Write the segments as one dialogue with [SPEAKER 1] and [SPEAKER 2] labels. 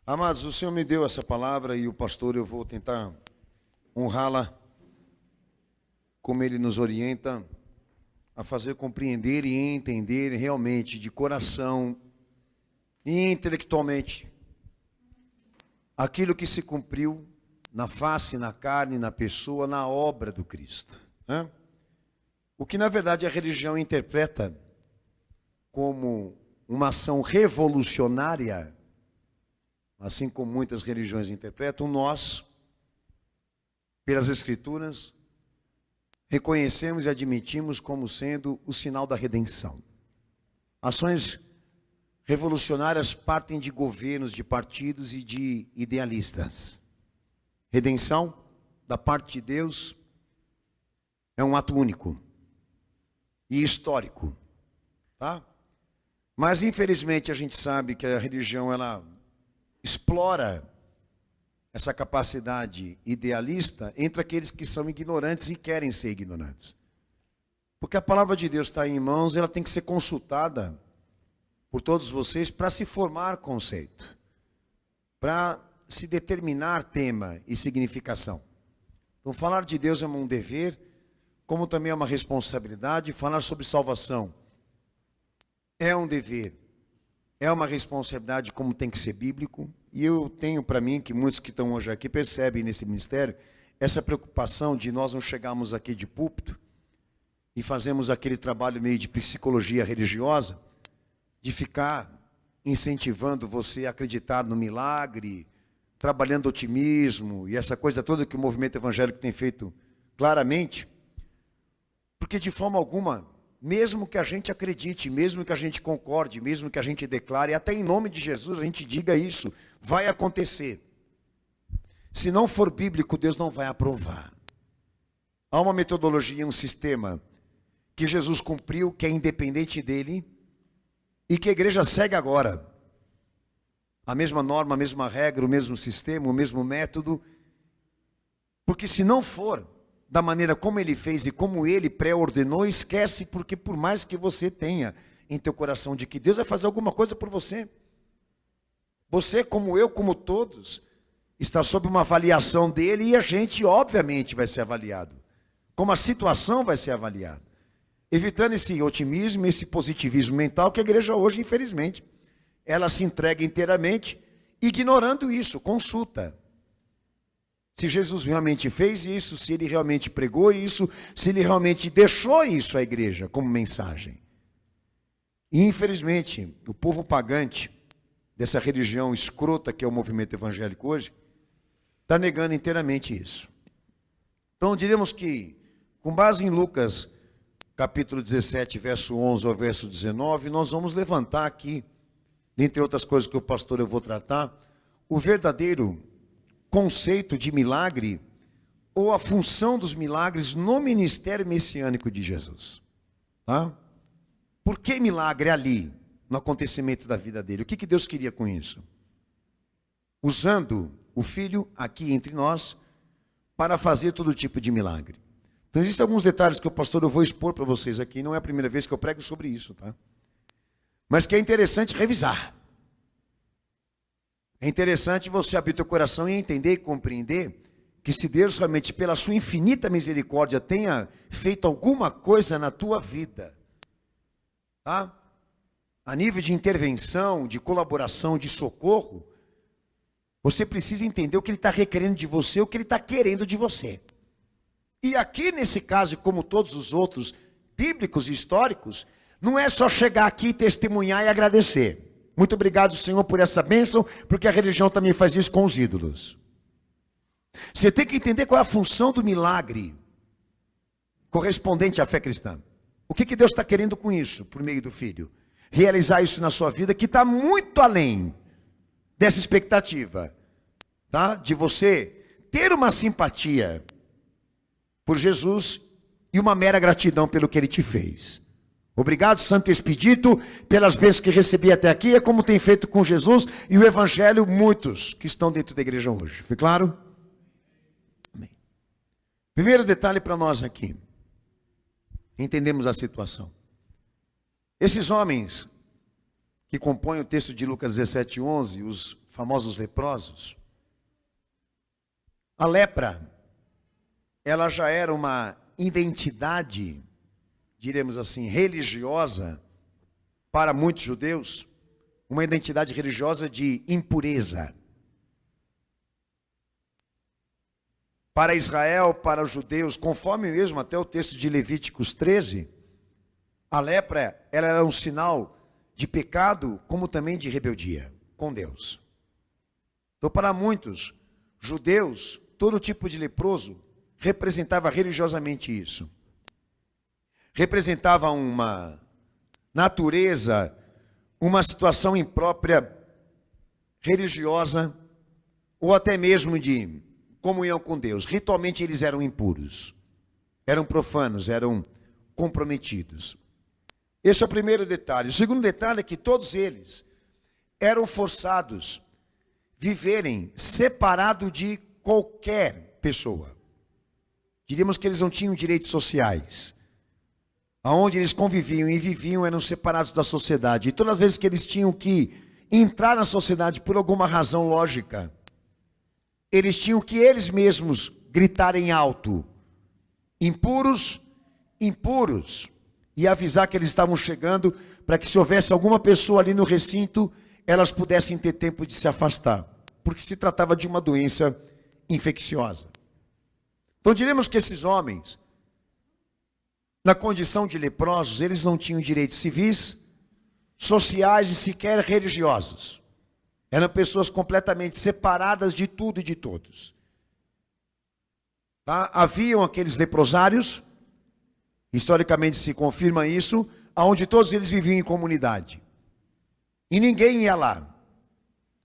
[SPEAKER 1] Amados, o Senhor me deu essa palavra e o pastor, eu vou tentar honrá-la como ele nos orienta a fazer compreender e entender realmente de coração e intelectualmente aquilo que se cumpriu na face, na carne, na pessoa, na obra do Cristo, né? O que na verdade a religião interpreta como uma ação revolucionária, assim como muitas religiões interpretam, nós, pelas Escrituras, reconhecemos e admitimos como sendo o sinal da redenção. Ações revolucionárias partem de governos, de partidos e de idealistas. Redenção, da parte de Deus, é um ato único e histórico, tá? Mas infelizmente a gente sabe que a religião ela explora essa capacidade idealista entre aqueles que são ignorantes e querem ser ignorantes. Porque a palavra de Deus está em mãos, ela tem que ser consultada por todos vocês para se formar conceito, para se determinar tema e significação. Então falar de Deus é um dever, como também é uma responsabilidade. Falar sobre salvação é um dever, é uma responsabilidade, como tem que ser bíblico. E eu tenho para mim, que muitos que estão hoje aqui percebem nesse ministério, essa preocupação de nós não chegarmos aqui de púlpito e fazemos aquele trabalho meio de psicologia religiosa, de ficar incentivando você a acreditar no milagre, trabalhando otimismo e essa coisa toda que o movimento evangélico tem feito claramente. Porque de forma alguma, mesmo que a gente acredite, mesmo que a gente concorde, mesmo que a gente declare, até em nome de Jesus a gente diga isso, vai acontecer. Se não for bíblico, Deus não vai aprovar. Há uma metodologia, um sistema que Jesus cumpriu, que é independente dele, e que a igreja segue agora. A mesma norma, a mesma regra, o mesmo sistema, o mesmo método. Porque se não for da maneira como ele fez e como ele pré-ordenou, esquece, porque por mais que você tenha em teu coração de que Deus vai fazer alguma coisa por você, você, como eu, como todos, está sob uma avaliação dele e a gente, obviamente, vai ser avaliado. Como a situação vai ser avaliada. Evitando esse otimismo, esse positivismo mental que a igreja hoje, infelizmente, ela se entrega inteiramente, ignorando isso, consulta. Se Jesus realmente fez isso, se ele realmente pregou isso, se ele realmente deixou isso à igreja como mensagem. E infelizmente, o povo pagante dessa religião escrota que é o movimento evangélico hoje, está negando inteiramente isso. Então diríamos que, com base em Lucas, capítulo 17, verso 11 ao verso 19, nós vamos levantar aqui, dentre outras coisas que o pastor eu vou tratar, o verdadeiro conceito de milagre, ou a função dos milagres no ministério messiânico de Jesus. Tá? Por que milagre ali, no acontecimento da vida dele? O que Deus queria com isso? Usando o Filho aqui entre nós, para fazer todo tipo de milagre. Então existem alguns detalhes que o pastor eu vou expor para vocês aqui, não é a primeira vez que eu prego sobre isso, tá? Mas que é interessante revisar. É interessante você abrir teu coração e entender e compreender que se Deus realmente, pela sua infinita misericórdia, tenha feito alguma coisa na tua vida, tá? A nível de intervenção, de colaboração, de socorro, você precisa entender o que Ele está requerendo de você, o que Ele está querendo de você. E aqui nesse caso, como todos os outros bíblicos e históricos, não é só chegar aqui, testemunhar e agradecer. Muito obrigado, Senhor, por essa bênção, porque a religião também faz isso com os ídolos. Você tem que entender qual é a função do milagre correspondente à fé cristã. O que Deus está querendo com isso, por meio do Filho? Realizar isso na sua vida, que está muito além dessa expectativa, tá? De você ter uma simpatia por Jesus e uma mera gratidão pelo que Ele te fez. Obrigado, Santo Expedito, pelas bênçãos que recebi até aqui, é como tem feito com Jesus e o Evangelho, muitos que estão dentro da igreja hoje. Foi claro? Amém. Primeiro detalhe para nós aqui. Entendemos a situação. Esses homens que compõem o texto de Lucas 17:11, os famosos leprosos, a lepra, ela já era uma identidade, diremos assim, religiosa para muitos judeus, uma identidade religiosa de impureza. Para Israel, para os judeus, conforme mesmo até o texto de Levíticos 13, a lepra ela era um sinal de pecado, como também de rebeldia com Deus. Então, para muitos judeus, todo tipo de leproso representava religiosamente isso. Representava uma natureza, uma situação imprópria, religiosa, ou até mesmo de comunhão com Deus. Ritualmente eles eram impuros, eram profanos, eram comprometidos. Esse é o primeiro detalhe. O segundo detalhe é que todos eles eram forçados a viverem separado de qualquer pessoa. Diríamos que eles não tinham direitos sociais. Aonde eles conviviam e viviam eram separados da sociedade. E todas as vezes que eles tinham que entrar na sociedade por alguma razão lógica, eles tinham que eles mesmos gritarem alto: impuros, impuros. E avisar que eles estavam chegando, para que se houvesse alguma pessoa ali no recinto, elas pudessem ter tempo de se afastar. Porque se tratava de uma doença infecciosa. Então diremos que esses homens, na condição de leprosos, eles não tinham direitos civis, sociais e sequer religiosos. Eram pessoas completamente separadas de tudo e de todos. Tá? Haviam aqueles leprosários, historicamente se confirma isso, onde todos eles viviam em comunidade. E ninguém ia lá.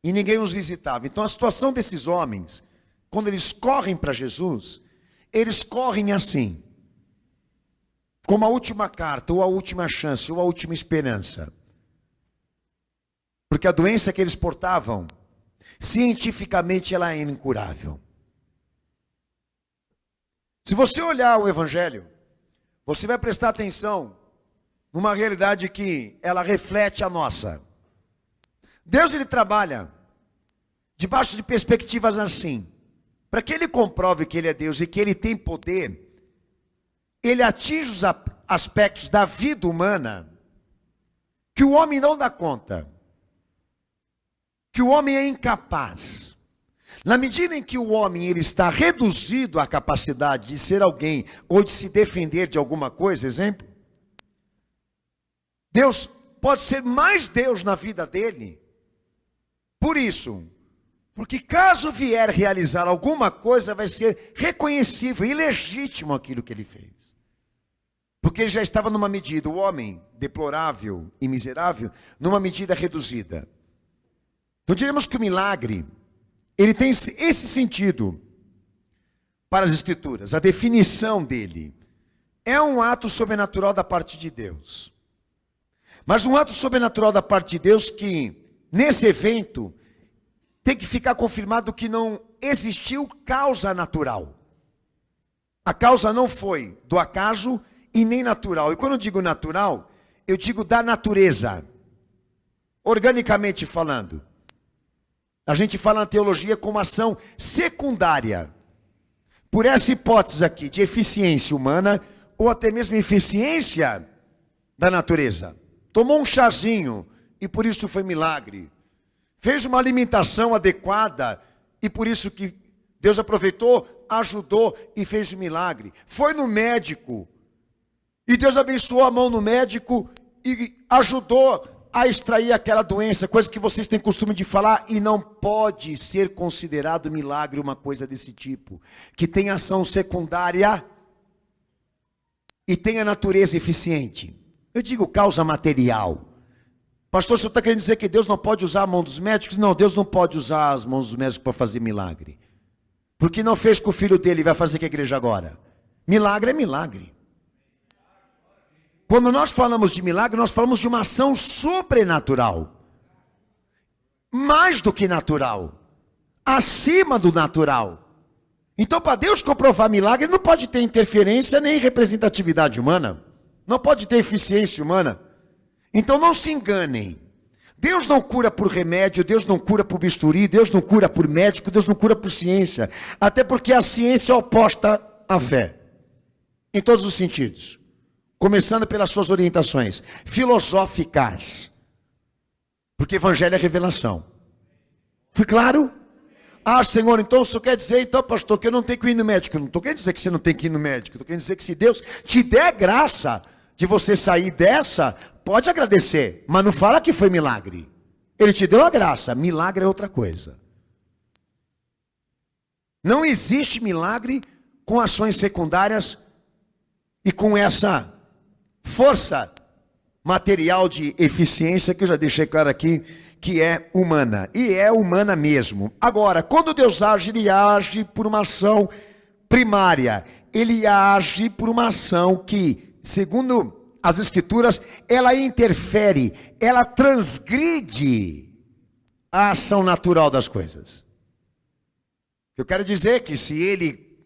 [SPEAKER 1] E ninguém os visitava. Então a situação desses homens, quando eles correm para Jesus, eles correm assim, como a última carta, ou a última chance, ou a última esperança. Porque a doença que eles portavam, cientificamente ela é incurável. Se você olhar o Evangelho, você vai prestar atenção numa realidade que ela reflete a nossa. Deus ele trabalha debaixo de perspectivas assim. Para que ele comprove que ele é Deus e que ele tem poder, ele atinge os aspectos da vida humana que o homem não dá conta. Que o homem é incapaz. Na medida em que o homem ele está reduzido à capacidade de ser alguém ou de se defender de alguma coisa, exemplo, Deus pode ser mais Deus na vida dele. Por isso, porque caso vier realizar alguma coisa, vai ser reconhecível e legítimo aquilo que ele fez. Porque ele já estava numa medida, o homem deplorável e miserável, numa medida reduzida. Então diremos que o milagre, ele tem esse sentido para as Escrituras. A definição dele é um ato sobrenatural da parte de Deus. Mas um ato sobrenatural da parte de Deus que, nesse evento, tem que ficar confirmado que não existiu causa natural. A causa não foi do acaso e nem natural. E quando eu digo natural, eu digo da natureza. Organicamente falando. A gente fala na teologia como ação secundária. Por essa hipótese aqui de eficiência humana, ou até mesmo eficiência da natureza. Tomou um chazinho e por isso foi milagre. Fez uma alimentação adequada e por isso que Deus aproveitou, ajudou e fez o milagre. Foi no médico e Deus abençoou a mão no médico e ajudou a extrair aquela doença, coisa que vocês têm costume de falar, e não pode ser considerado milagre uma coisa desse tipo, que tem ação secundária e tem a natureza eficiente. Eu digo causa material. Pastor, o senhor está querendo dizer que Deus não pode usar a mão dos médicos? Não, Deus não pode usar as mãos dos médicos para fazer milagre. Porque não fez com o filho dele, vai fazer com a igreja agora. Milagre é milagre. Quando nós falamos de milagre, nós falamos de uma ação sobrenatural. Mais do que natural. Acima do natural. Então, para Deus comprovar milagre, não pode ter interferência nem representatividade humana. Não pode ter eficiência humana. Então, não se enganem. Deus não cura por remédio, Deus não cura por bisturi, Deus não cura por médico, Deus não cura por ciência. Até porque a ciência é oposta à fé. Em todos os sentidos. Começando pelas suas orientações filosóficas. Porque evangelho é revelação. Fui claro? Ah, Senhor, então isso quer dizer, então, pastor, que eu não tenho que ir no médico. Eu não estou querendo dizer que você não tem que ir no médico. Estou querendo dizer que se Deus te der graça de você sair dessa, pode agradecer. Mas não fala que foi milagre. Ele te deu a graça. Milagre é outra coisa. Não existe milagre com ações secundárias e com essa força material de eficiência que eu já deixei claro aqui, que é humana, e é humana mesmo. Agora, quando Deus age, Ele age por uma ação primária, Ele age por uma ação que, segundo as Escrituras, ela interfere, ela transgride a ação natural das coisas. Eu quero dizer que se Ele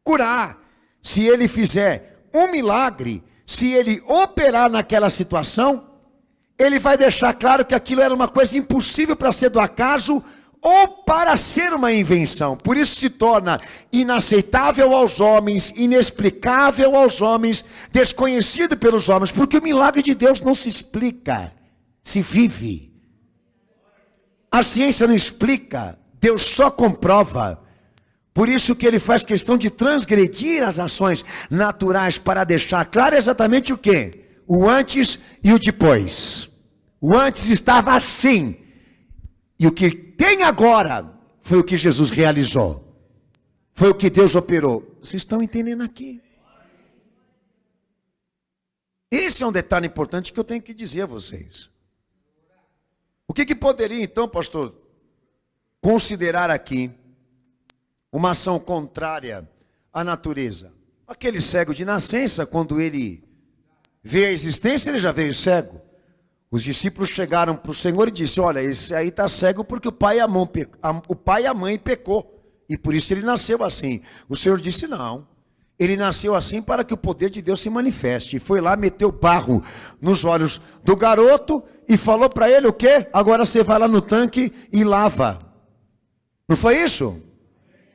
[SPEAKER 1] curar, se Ele fizer um milagre, se Ele operar naquela situação, Ele vai deixar claro que aquilo era uma coisa impossível para ser do acaso ou para ser uma invenção. Por isso se torna inaceitável aos homens, inexplicável aos homens, desconhecido pelos homens, porque o milagre de Deus não se explica, se vive. A ciência não explica, Deus só comprova. Por isso que Ele faz questão de transgredir as ações naturais para deixar claro exatamente o quê? O antes e o depois. O antes estava assim. E o que tem agora foi o que Jesus realizou. Foi o que Deus operou. Vocês estão entendendo aqui? Esse é um detalhe importante que eu tenho que dizer a vocês. O que poderia então, pastor, considerar aqui uma ação contrária à natureza? Aquele cego de nascença, quando ele vê a existência, ele já veio cego. Os discípulos chegaram para o Senhor e disseram: olha, esse aí está cego porque o pai e a mãe pecou, e por isso ele nasceu assim. O Senhor disse: não, ele nasceu assim para que o poder de Deus se manifeste. E foi lá, meteu barro nos olhos do garoto e falou para ele o quê? Agora você vai lá no tanque e lava. Não foi isso?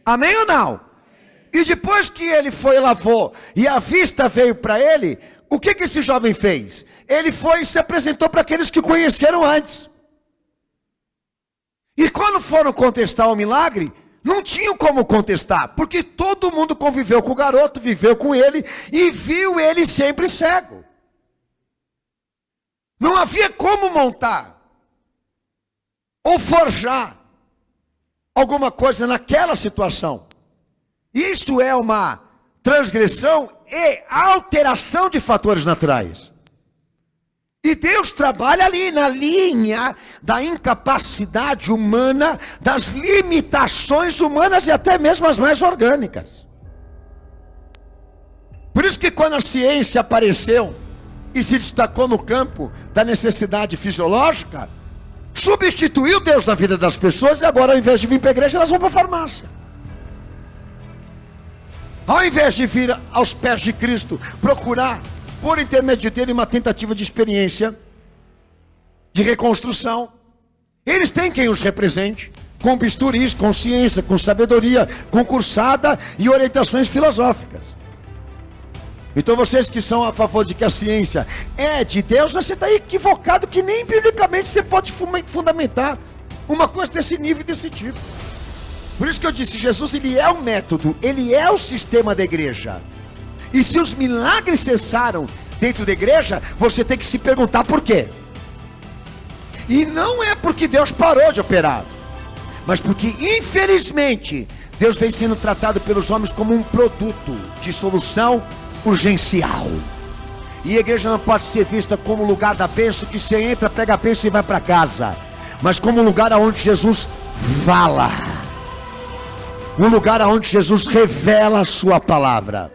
[SPEAKER 1] Amém ou não? E depois que ele foi e lavou e a vista veio para ele, o que esse jovem fez? Ele foi e se apresentou para aqueles que o conheceram antes. E quando foram contestar o milagre, não tinham como contestar, porque todo mundo conviveu com o garoto, viveu com ele e viu ele sempre cego. Não havia como montar ou forjar alguma coisa naquela situação. Isso é uma transgressão e alteração de fatores naturais. E Deus trabalha ali na linha da incapacidade humana, das limitações humanas e até mesmo as mais orgânicas. Por isso que quando a ciência apareceu e se destacou no campo da necessidade fisiológica, substituiu Deus na vida das pessoas, e agora ao invés de vir para a igreja, elas vão para a farmácia. Ao invés de vir aos pés de Cristo, procurar, por intermédio dele, uma tentativa de experiência, de reconstrução, eles têm quem os represente, com bisturis, com ciência, com sabedoria, concursada e orientações filosóficas. Então vocês que são a favor de que a ciência é de Deus, você está equivocado, que nem biblicamente você pode fundamentar uma coisa desse nível e desse tipo. Por isso que eu disse, Jesus, ele é o método, ele é o sistema da igreja. E se os milagres cessaram dentro da igreja, você tem que se perguntar por quê. E não é porque Deus parou de operar, mas porque, infelizmente, Deus vem sendo tratado pelos homens como um produto de solução urgencial. E a igreja não pode ser vista como lugar da bênção, que você entra, pega a bênção e vai para casa, mas como um lugar onde Jesus fala, um lugar onde Jesus revela a sua palavra.